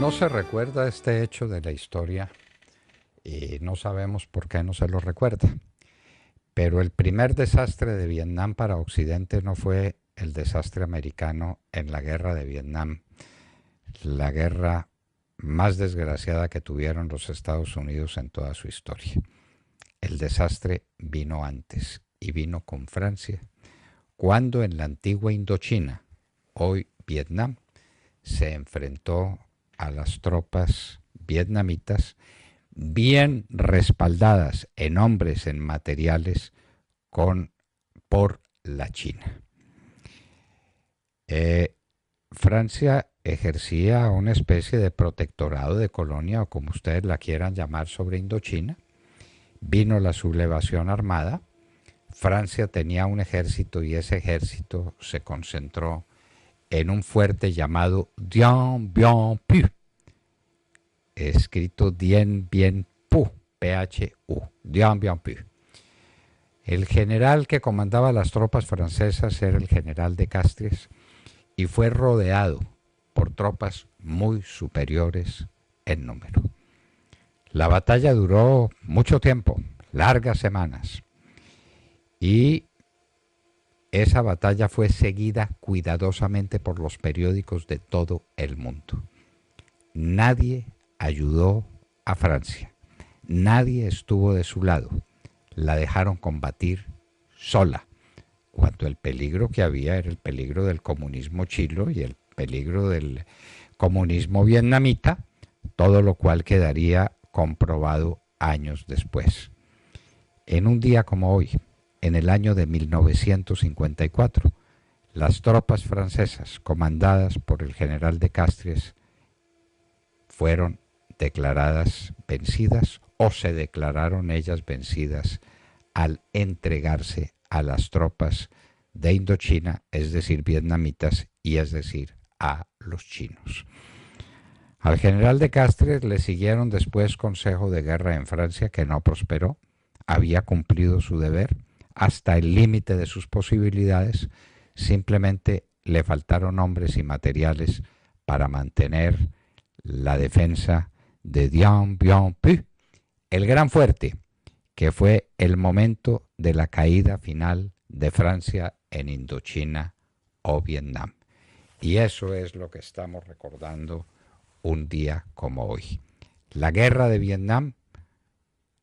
No se recuerda este hecho de la historia y no sabemos por qué no se lo recuerda. Pero el primer desastre de Vietnam para Occidente no fue el desastre americano en la guerra de Vietnam, la guerra más desgraciada que tuvieron los Estados Unidos en toda su historia. El desastre vino antes y vino con Francia, cuando en la antigua Indochina, hoy Vietnam, se enfrentó a las tropas vietnamitas bien respaldadas en hombres, en materiales, por la China. Francia ejercía una especie de protectorado de colonia, o como ustedes la quieran llamar, sobre Indochina. Vino la sublevación armada. Francia tenía un ejército y ese ejército se concentró en un fuerte llamado Dien Bien Phu, escrito Dien Bien Phu, P-H-U, Dien Bien Phu. El general que comandaba las tropas francesas era el general de Castries y fue rodeado por tropas muy superiores en número. La batalla duró mucho tiempo, largas semanas, y esa batalla fue seguida cuidadosamente por los periódicos de todo el mundo. Nadie ayudó a Francia, nadie estuvo de su lado, la dejaron combatir sola, cuando el peligro que había era el peligro del comunismo chino y el peligro del comunismo vietnamita, todo lo cual quedaría comprobado años después. En un día como hoy, en el año de 1954, las tropas francesas, comandadas por el general de Castries, fueron declaradas vencidas o se declararon ellas vencidas al entregarse a las tropas de Indochina, es decir, vietnamitas, y es decir, a los chinos. Al general de Castries le siguieron después consejo de guerra en Francia, que no prosperó, había cumplido su deber hasta el límite de sus posibilidades, simplemente le faltaron hombres y materiales para mantener la defensa de Dien Bien Phu, el gran fuerte, que fue el momento de la caída final de Francia en Indochina o Vietnam. Y eso es lo que estamos recordando un día como hoy. La guerra de Vietnam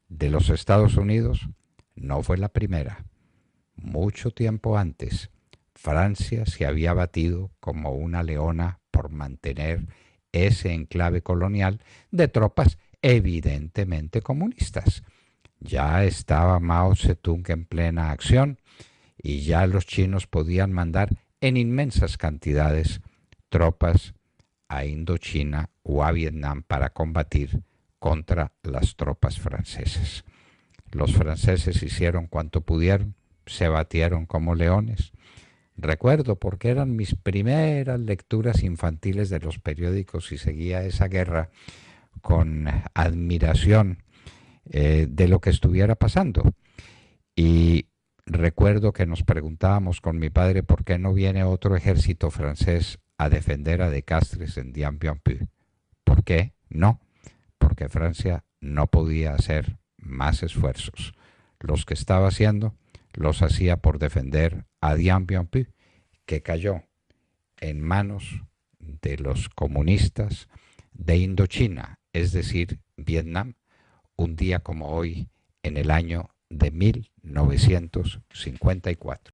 de los Estados Unidos no fue la primera. Mucho tiempo antes, Francia se había batido como una leona por mantener ese enclave colonial de tropas evidentemente comunistas. Ya estaba Mao Zedong en plena acción y ya los chinos podían mandar en inmensas cantidades tropas a Indochina o a Vietnam para combatir contra las tropas francesas. Los franceses hicieron cuanto pudieron, se batieron como leones. Recuerdo porque eran mis primeras lecturas infantiles de los periódicos y seguía esa guerra con admiración de lo que estuviera pasando. Y recuerdo que nos preguntábamos con mi padre por qué no viene otro ejército francés a defender a De Castries en Dien Bien Phu. ¿Por qué? No, porque Francia no podía hacer más esfuerzos. Los que estaba haciendo los hacía por defender a Dien Bien Phu, que cayó en manos de los comunistas de Indochina, es decir, Vietnam, un día como hoy en el año de 1954.